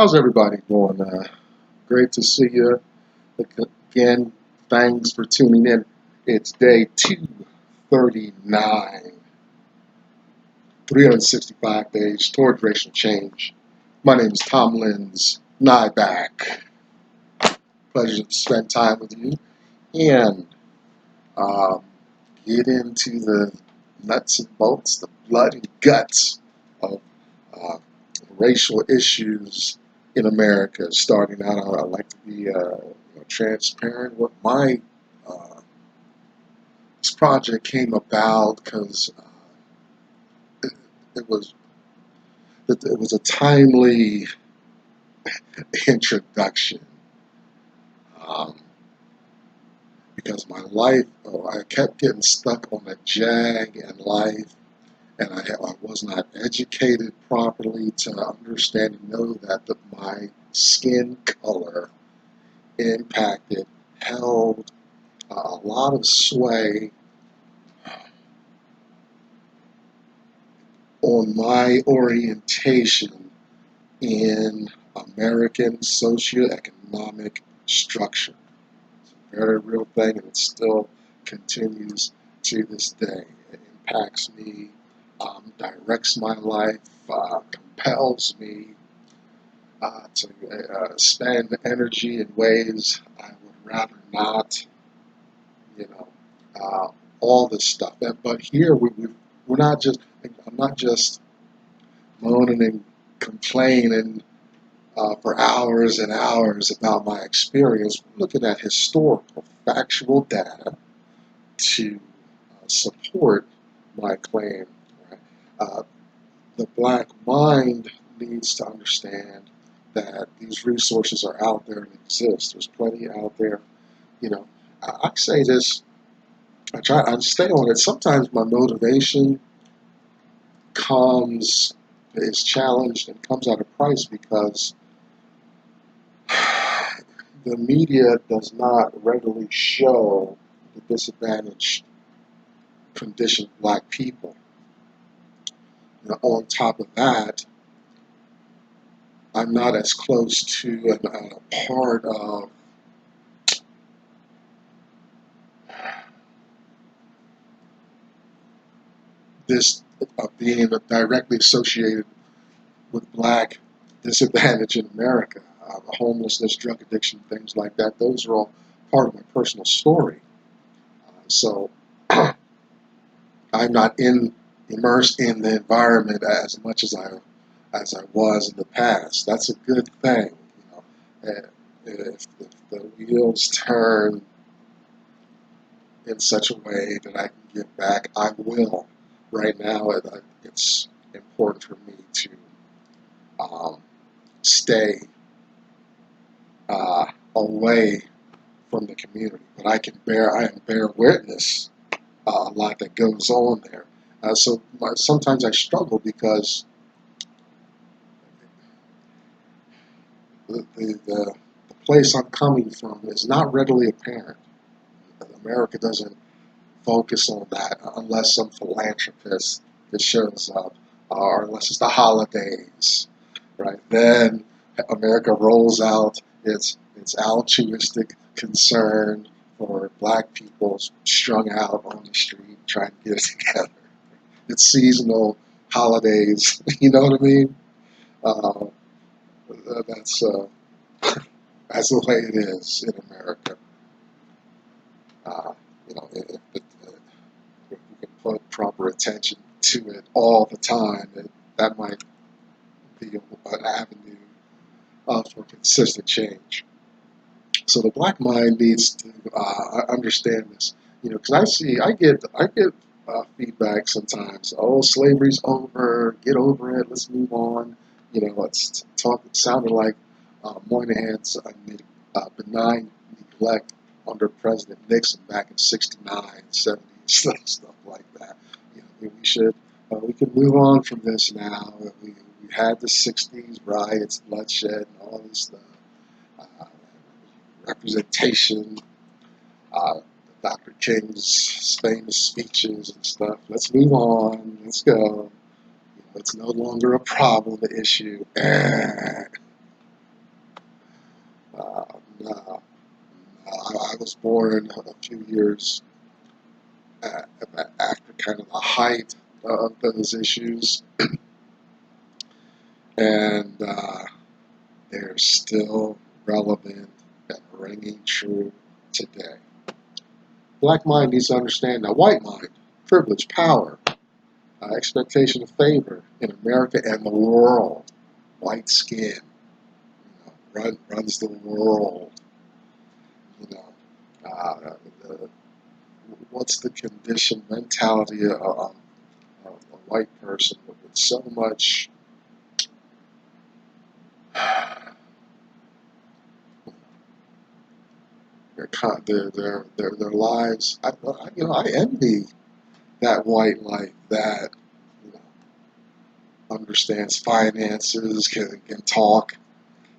How's everybody doing? Great to see you again. Thanks for tuning in. It's day 239, 365 days toward racial change. My name is Tom Lynn's Nyback. Pleasure to spend time with you and um, get into the nuts and bolts, the blood and guts of uh, racial issues in America. Starting out, I'd like to be transparent. What my this project came about because it, it was it was a timely introduction um, because my life, I kept getting stuck on a jag in life, and I was not educated properly to understand and know that my skin color impacted, held a lot of sway on my orientation in American socioeconomic structure. It's a very real thing, and it still continues to this day. It impacts me, directs my life, compels me to spend energy in ways I would rather not, you know, all this stuff. But here we're not just, I'm not just moaning and complaining for hours and hours about my experience. We're looking at historical, factual data to support my claim. Right? The black mind needs to understand that these resources are out there and exist. There's plenty out there. You know, I say this, I stay on it. Sometimes my motivation is challenged and comes at a price because the media does not readily show the disadvantaged condition of black people. On top of that, I'm not as close to and a part of this being directly associated with black disadvantage in America, homelessness, drug addiction, things like that. Those are all part of my personal story. So I'm not immersed in the environment as much as I was in the past. That's a good thing. If the wheels turn in such a way that I can give back, I will. Right now, it's important for me to stay away from the community, but I am bear witness a lot that goes on there. Sometimes I struggle because the place I'm coming from is not readily apparent. America doesn't focus on that unless some philanthropist that shows up, or unless it's the holidays, right? Then America rolls out its altruistic concern for black people strung out on the street trying to get it together. It's seasonal holidays, you know what I mean? Uh, that's that's the way it is in America. Uh, if we can put proper attention to it all the time, that might be an avenue for consistent change. So the black mind needs to understand this, because I get feedback sometimes. Oh, slavery's over. Get over it. Let's move on. It's talk. It sounded like Moynihan's benign neglect under President Nixon back in '69, '70, stuff like that. We can move on from this now. We had the '60s riots, bloodshed, and all this stuff. Uh, Representation, Dr. King's famous speeches and stuff. Let's move on. Let's go. It's no longer a problem, the issue. was born a few years after kind of the height of those issues, and they're still relevant and ringing true today. Black mind needs to understand that white mind, privilege, power, expectation of favor in America and the world, white skin, runs the world. You know, the, what's the conditioned mentality of a white person with so much their lives. I envy that white life that you know, understands finances, can talk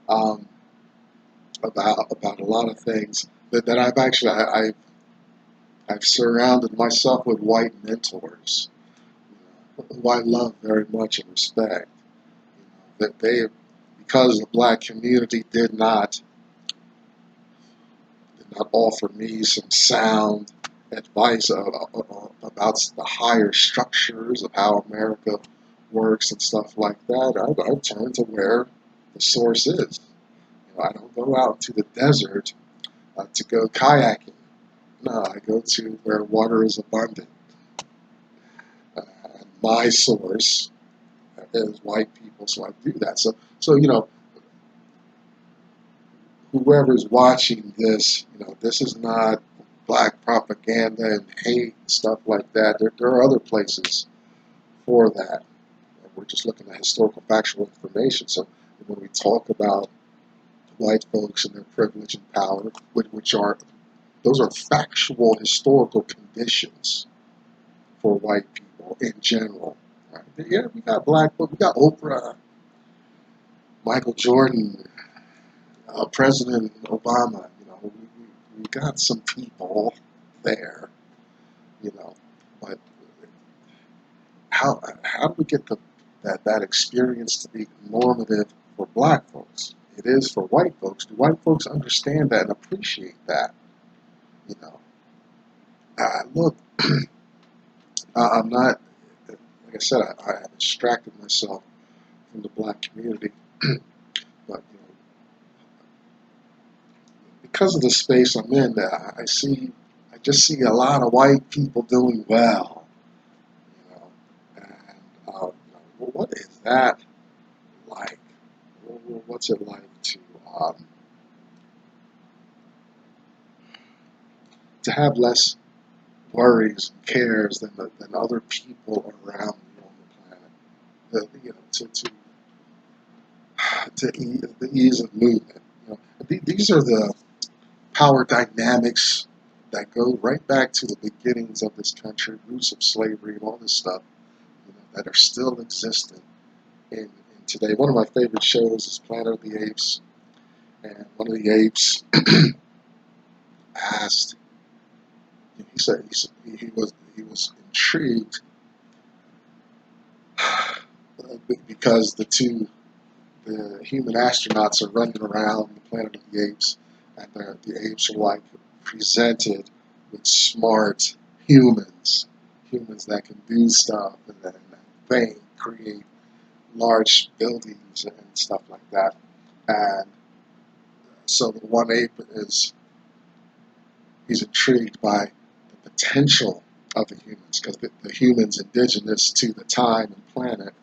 um, about a lot of things that I've surrounded myself with white mentors who I love very much and respect. That they, because the black community did not offer me some sound advice about the higher structures of how America works and stuff like that. I turn to where the source is. I don't go out to the desert to go kayaking. No, I go to where water is abundant. And my source is white people, so I do that. So whoever's watching this, this is not black propaganda and hate and stuff like that. There are other places for that. We're just looking at historical, factual information. So when we talk about white folks and their privilege and power, those are factual, historical conditions for white people in general. Right? Yeah, we got black folks, we got Oprah, Michael Jordan, President Obama. We got some people there, but how do we get that experience to be normative for black folks? It is for white folks. Do white folks understand that and appreciate that? Look, I'm not, like I said, I have extracted myself from the black community, but because of the space I'm in, I just see a lot of white people doing well, and what is that like? What's it like to have less worries and cares than other people around you on the planet? The ease of movement. These are the power dynamics that go right back to the beginnings of this country, roots of slavery, and all this stuff that are still existent in today. One of my favorite shows is Planet of the Apes, and one of the apes asked. He said he was intrigued because the human astronauts are running around the Planet of the Apes, and the apes are like presented with smart humans that can do stuff and think, create large buildings and stuff like that. And so the one ape he's intrigued by the potential of the humans, because the humans indigenous to the time and planet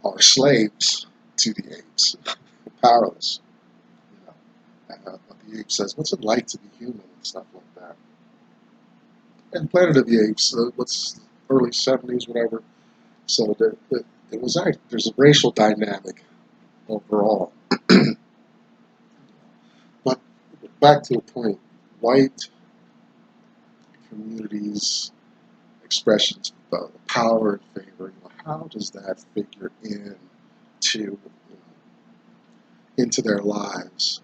are slaves to the apes, powerless. But the ape says, "What's it like to be human?" and stuff like that. And Planet of the Apes, what's early '70s, whatever. So there's a racial dynamic overall. But back to the point, white communities' expressions of power and favor. How does that figure into their lives?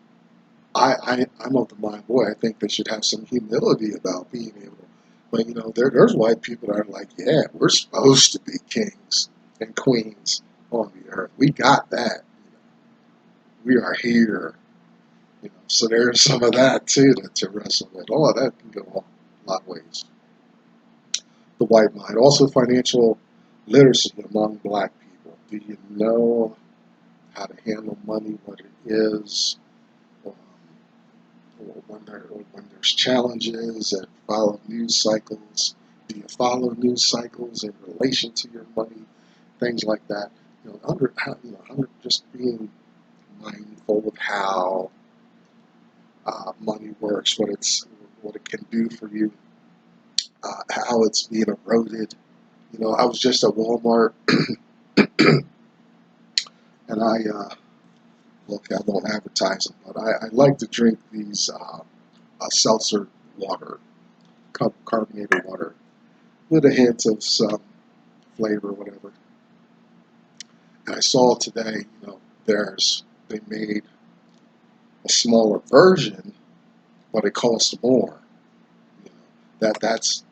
I'm of the mind, boy, I think they should have some humility about being able to. But there's white people that are like, yeah, we're supposed to be kings and queens on the earth. We got that. We are here. So there's some of that too to wrestle with. Oh, that can go a lot of ways. The white mind. Also, financial literacy among black people. Do you know how to handle money, what it is, um, or when there's challenges, and follow news cycles? Do you follow news cycles in relation to your money? Things like that. Just being mindful of how money works, what it can do for you, how it's being eroded. I was just at Walmart and look, I won't advertise them, but I like to drink these seltzer water, carbonated water, with a hint of some flavor, whatever. And I saw today, they made a smaller version, but it costs more. You know, that's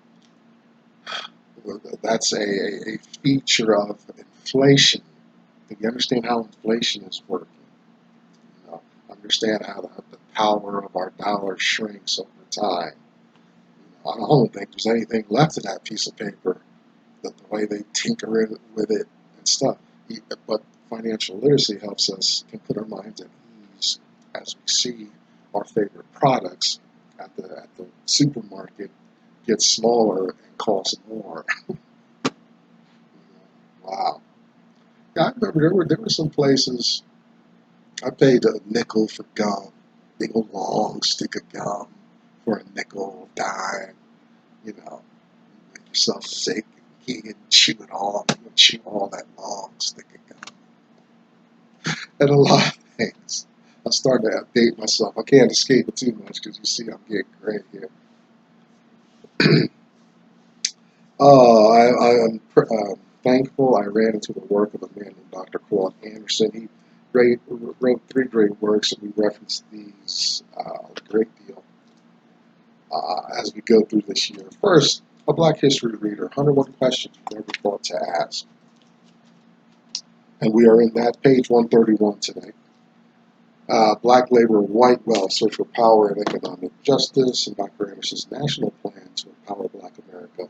a feature of inflation. If you understand how inflation is working, understand how the power of our dollar shrinks over time. I don't think there's anything left of that piece of paper, the way they tinker with it and stuff. But financial literacy helps us can put our minds at ease as we see our favorite products at the supermarket get smaller and cost more. Wow. Yeah, I remember there were some places I paid a nickel for gum, big old long stick of gum for a nickel, dime. Make yourself sick. You can chew it all. You can chew all that long stick of gum. And a lot of things. I'm starting to update myself. I can't escape it too much because you see I'm getting gray here. I'm thankful I ran into the work of a man named Dr. Claude Anderson. He wrote 3 great works, and we reference these a great deal as we go through this year. First, a Black History Reader, 101 questions you never thought to ask. And we are in that page 131 today. Black Labor, White Wealth, Search for Power and Economic Justice, and Dr. Anderson's National Plan to Empower Black America.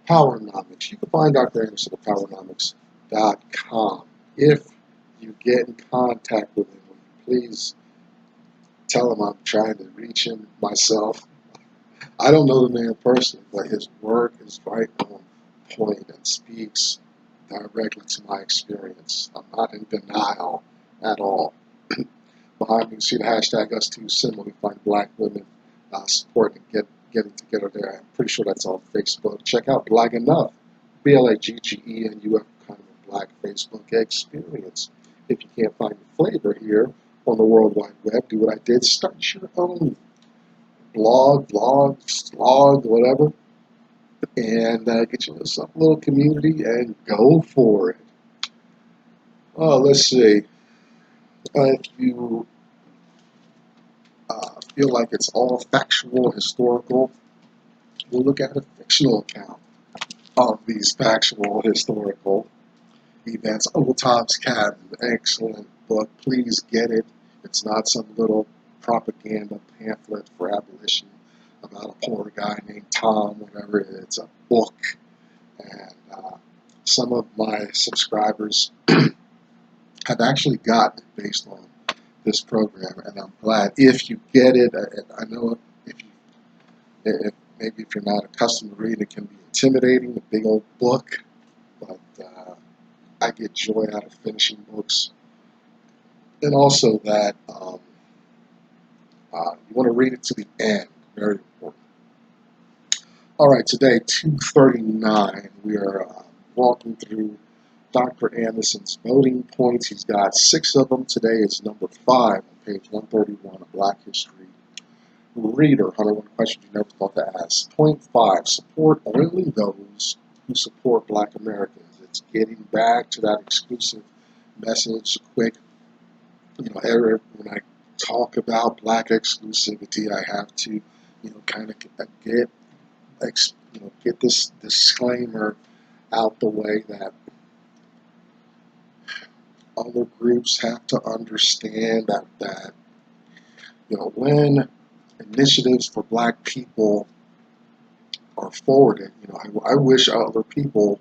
Powernomics. You can find Dr. Anderson at powernomics.com. If you get in contact with him, please tell him I'm trying to reach him myself. I don't know the man personally, but his work is right on point and speaks directly to my experience. I'm not in denial at all. Behind me, you see the hashtag #US2Cinema. We find black women supporting and getting together there. I'm pretty sure that's on Facebook. Check out Black Enough, BLAGGENUF, kind of a black Facebook experience. If you can't find the flavor here on the World Wide Web, do what I did. Start your own blog, whatever, and get you some little community and go for it. Let's see. If you feel like it's all factual, historical, we'll look at a fictional account of these factual, historical events. Old Tom's Cabin, excellent book. Please get it. It's not some little propaganda pamphlet for abolition about a poor guy named Tom, whatever. It's a book. And some of my subscribers have actually gotten it based on this program, and I'm glad. If you get it, I know maybe if you're not accustomed to reading, it can be intimidating, a big old book, but I get joy out of finishing books. And also that you want to read it to the end, very important. All right, today, 239, we are walking through Dr. Anderson's voting points. He's got 6 of them. Today is number 5 on page 131 of Black History Reader, 101 questions you never thought to ask. Point 5, support only those who support Black Americans. It's getting back to that exclusive message, quick. When I talk about Black exclusivity, I have to, kind of get this disclaimer out the way that other groups have to understand that when initiatives for black people are forwarded, I wish other people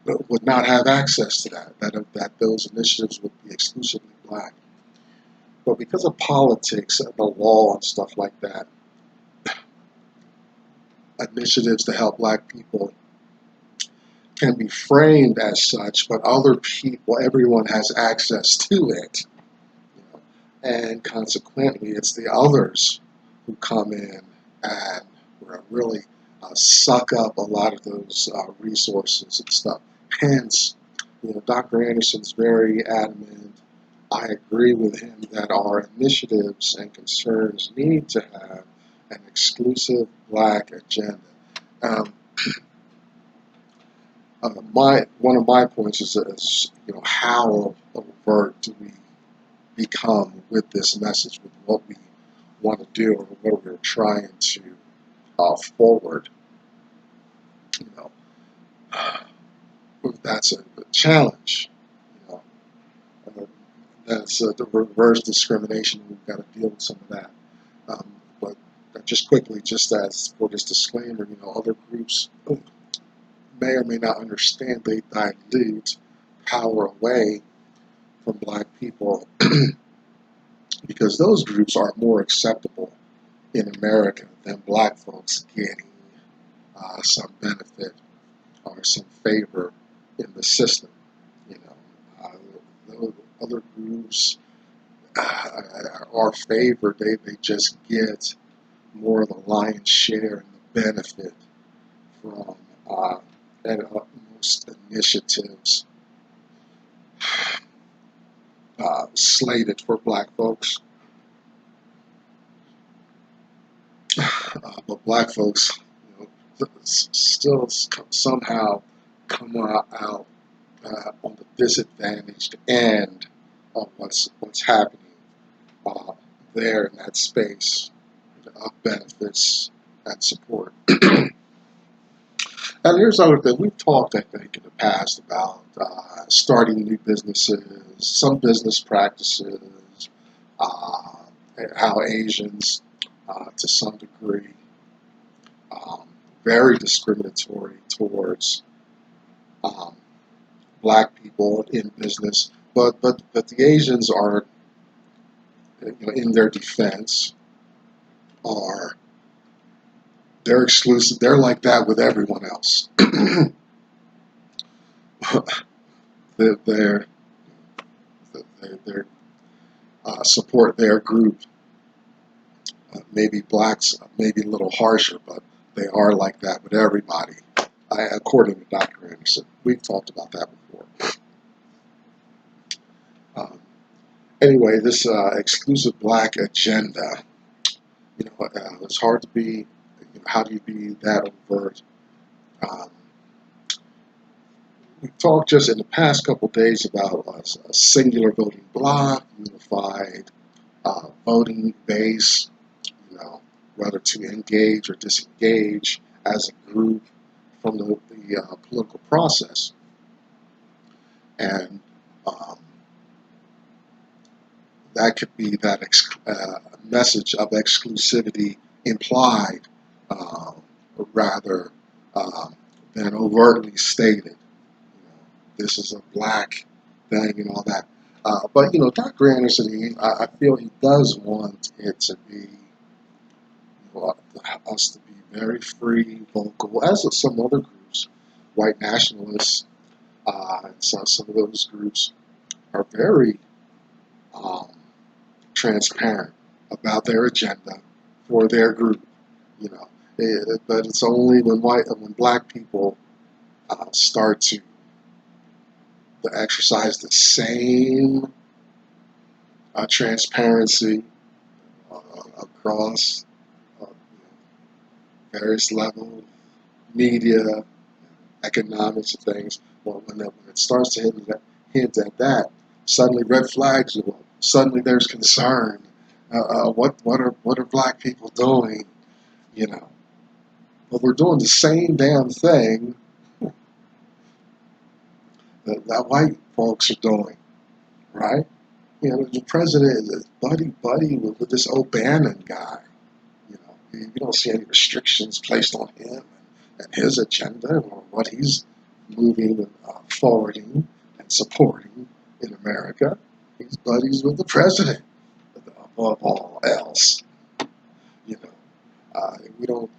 would not have access to that those initiatives would be exclusively black. But because of politics and the law and stuff like that, initiatives to help black people can be framed as such, but other people, everyone has access to it. And consequently, it's the others who come in and really suck up a lot of those resources and stuff. Hence, Dr. Anderson's very adamant. I agree with him that our initiatives and concerns need to have an exclusive black agenda. Um, one of my points is how overt do we become with this message, with what we want to do or what we're trying to forward. You know, that's a challenge. You know, that's the reverse discrimination. We've got to deal with some of that. But just quickly, just as for this disclaimer, other groups may or may not understand they dilute power away from black people because those groups are more acceptable in America than black folks getting some benefit or some favor in the system. The other groups are favored. They just get more of the lion's share and the benefit from and most initiatives slated for black folks. But black folks still somehow come out on the disadvantaged end of what's happening there in that space of benefits and support. And here's other thing. We've talked, I think, in the past about starting new businesses, some business practices, how Asians, to some degree, very discriminatory towards black people in business. But the Asians are, in their defense, they're exclusive. They're like that with everyone else. They're support their group. Maybe blacks, maybe a little harsher, but they are like that with everybody, according to Dr. Anderson. We've talked about that before. Anyway, this exclusive black agenda, it's hard to be, how do you be that overt? We've talked just in the past couple of days about a singular voting bloc, unified voting base, whether to engage or disengage as a group from the political process. And that could be that message of exclusivity implied rather than overtly stated. This is a black thing and all that. But Dr. Anderson, I feel he does want it to be, us to be very free, vocal, as of some other groups, white nationalists, and some of those groups are very transparent about their agenda for their group. But it's only when black people start to exercise the same transparency across various levels, media, economics, and things. Well, when it starts to hint at that, suddenly red flags go up. Suddenly there's concern. What are black people doing? But we're doing the same damn thing that white folks are doing, right? You know, the president is buddy with this O'Bannon guy. You know, you don't see any restrictions placed on him and his agenda or what he's moving forwarding and supporting in America. He's buddies with the president above all else. You know, we don't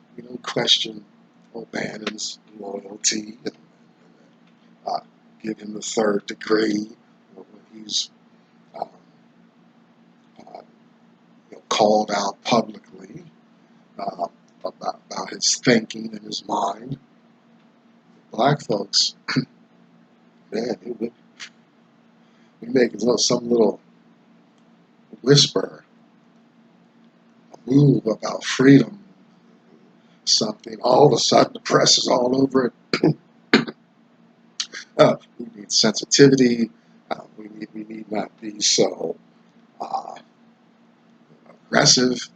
question O'Bannon's loyalty and uh, give him the third degree when he's um, called out publicly uh, about his thinking and his mind. Black folks, man, we make some little whisper, a move about freedom, something. All of a sudden, the press is all over it. We need sensitivity. We need not be so uh, aggressive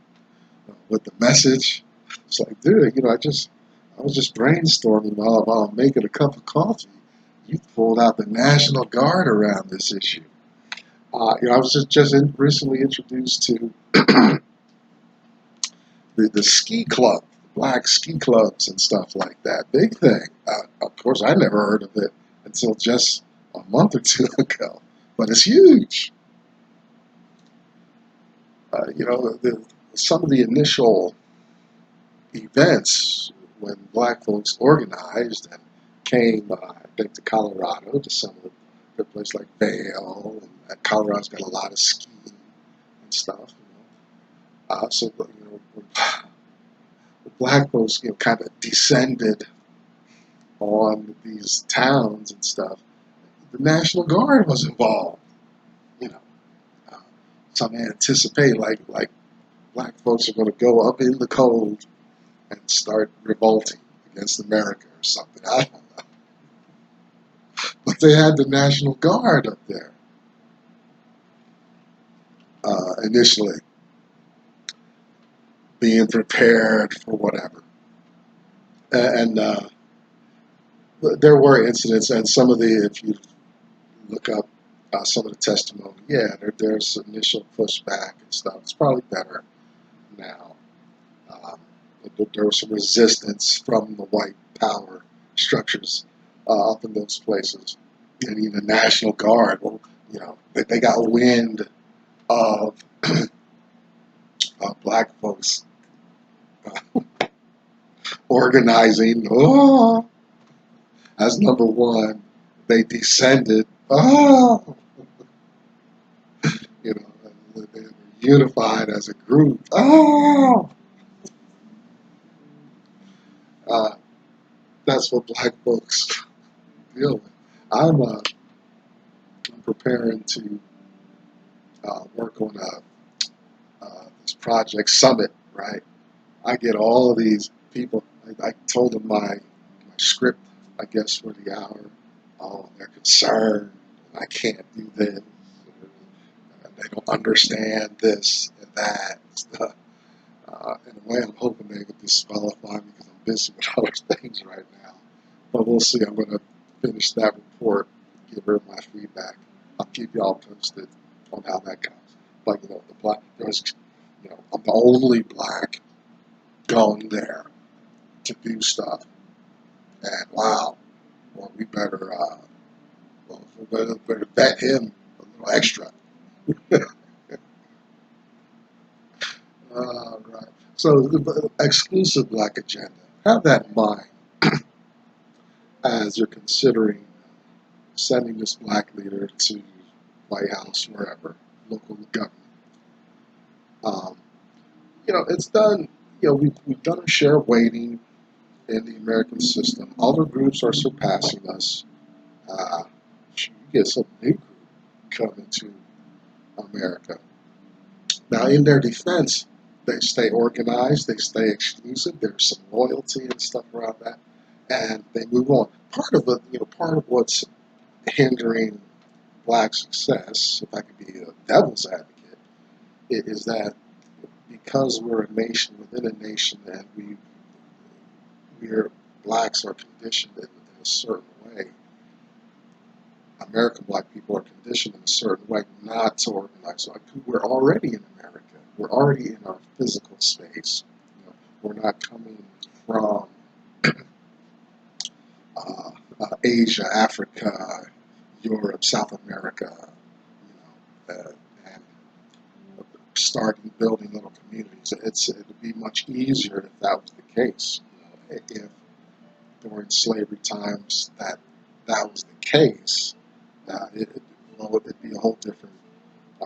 with the message. It's like, dude, I was just brainstorming while I'm making a cup of coffee. You pulled out the National Guard around this issue. I was recently introduced to the ski club, black ski clubs and stuff like that. Big thing. Of course, I never heard of it until just a month or two ago, but it's huge. Some of the initial events when black folks organized and came, I think, to Colorado, to some of the places like Vail, and Colorado's got a lot of skiing and stuff. So when black folks, kind of descended on these towns and stuff, the National Guard was involved. You know, uh, some anticipate like black folks are going to go up in the cold and start revolting against America or something. I don't know. But they had the National Guard up there initially, being prepared for whatever. And there were incidents, and some of if you look up some of the testimony, yeah, there's initial pushback and stuff. It's probably better now. Um, there was some resistance from the white power structures up in those places. And even the National Guard, well, they got wind of black folks organizing. Oh, as number one, they descended. Oh, they were unified as a group. Oh, uh, that's what black folks deal with. I'm preparing to work on this project summit. Right, I get all of these people. I told them my script, I guess, for the hour. Oh, they're concerned. I can't do this. They don't understand this and that stuff. In a way, I'm hoping they would disqualify me because I'm busy with other things right now. But we'll see. I'm going to finish that report, give her my feedback. I'll keep y'all posted on how that goes. But the black, I'm the only black going there to do stuff. And wow, well, we better vet him a little extra. Right. So the exclusive black agenda. Have that in mind as you're considering sending this black leader to White House, wherever, local government. Um, it's done. We've done a share of waiting in the American system. Other groups are surpassing us. You get some new group coming to America. Now, in their defense, they stay organized, they stay exclusive. There's some loyalty and stuff around that, and they move on. Part of what's hindering black success, if I could be a devil's advocate, is that because we're a nation within a nation, and we're blacks are conditioned in a certain way. American black people are conditioned in a certain way not to organize. Like, we're already in America. We're already in our physical space. You know, we're not coming from Asia, Africa, Europe, South America, and starting building little communities. It'd be much easier if that was the case. You know, if during slavery times that was the case, it'd be a whole different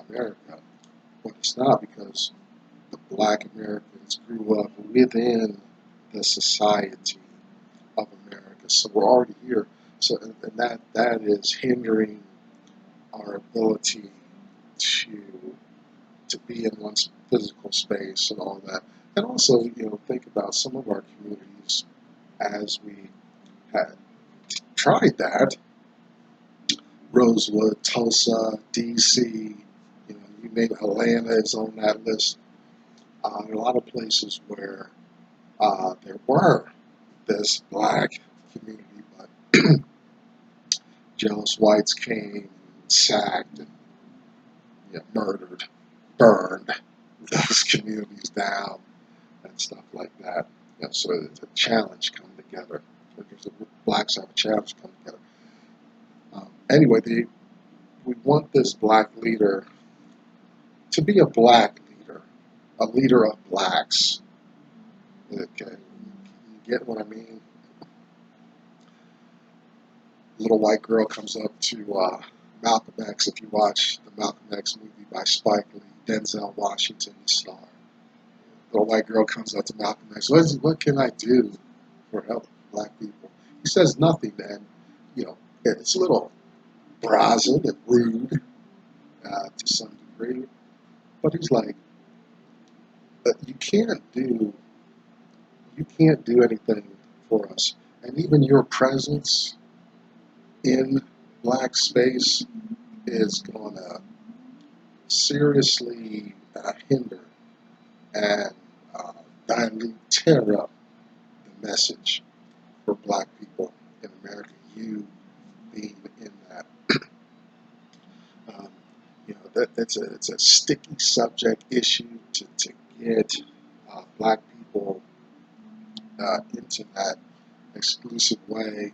America. But it's not, because the black Americans grew up within the society of America, so we're already here. So, and that is hindering our ability to be in one's physical space and all that. And also, think about some of our communities as we had tried that. Rosewood, Tulsa, DC, you name it, Atlanta is on that list. There are a lot of places where there were this black community, but jealous whites came, sacked, and murdered, burned those communities down, and stuff like that. So it's a challenge come together. Because the blacks have a challenge come together. Anyway, we want this black leader to be a black leader, a leader of blacks. Okay, you get what I mean? Little white girl comes up to Malcolm X. If you watch the Malcolm X movie by Spike Lee, Denzel Washington, the star. Little white girl comes up to Malcolm X. What can I do for help black people? He says nothing, and it's a little brazen and rude to some degree. But he's like, you can't do anything for us, and even your presence in black space is going to seriously hinder and dilute, tear up the message for black people in America. You being in that, um, it's a sticky subject issue to get black people into that exclusive way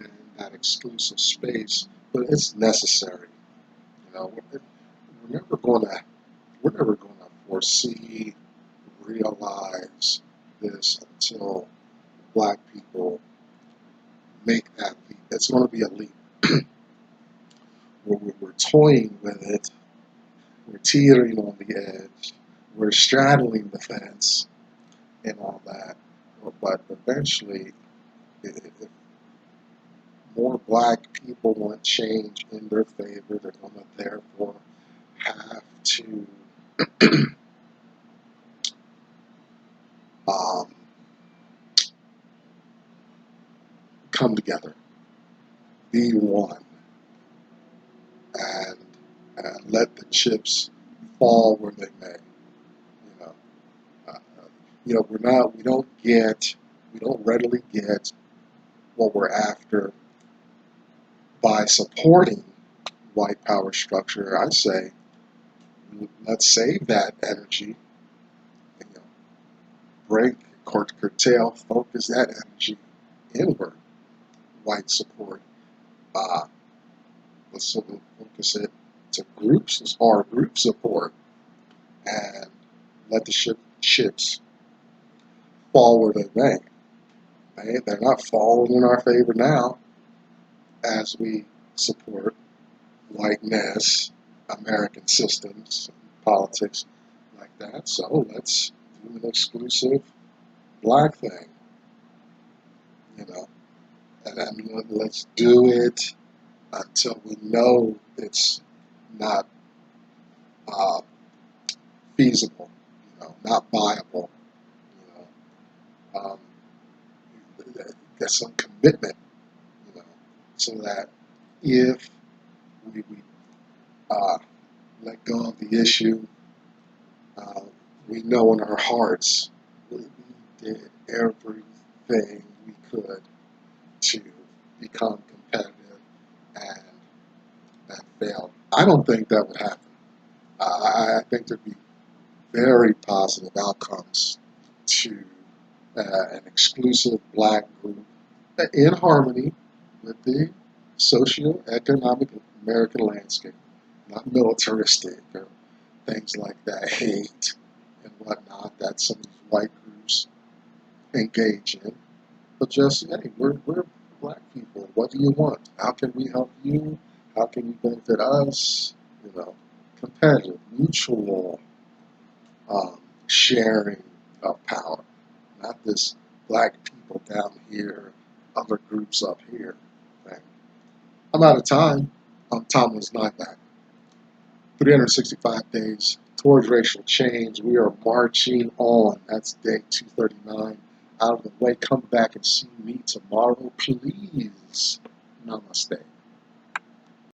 and that exclusive space, but it's necessary. We're never going to foresee, realize this until black people make that leap. It's going to be a leap. We're toying with it. We're teetering on the edge. We're straddling the fence and all that. But eventually, if more black people want change in their favor, they're going to therefore have to um, come together, be one, and let the chips fall where they may. You know, uh, we don't readily get what we're after by supporting white power structure. I say, let's save that energy, and, break, curtail, focus that energy inward. White support. Let's focus it to groups, as far as group support, and let the chips fall where they may. They're not falling in our favor now as we support whiteness, American systems, politics like that. So let's do an exclusive black thing, and let's do it until we know it's not feasible, not viable. Um, there's some commitment, so that if we let go of the issue, uh, we know in our hearts we did everything we could to become competitive and fail. I don't think that would happen. I think there'd be very positive outcomes to an exclusive black group in harmony with the socio-economic American landscape, not militaristic or things like that, hate and whatnot that some of these white groups engage in. But just, hey, we're black people. What do you want? How can we help you? How can you benefit us? You know, competitive, mutual sharing of power. Not this black people down here, other groups up here thing. I'm out of time. Time was not back. 365 days towards racial change. We are marching on. That's day 239. Out of the way. Come back and see me tomorrow, please. Namaste.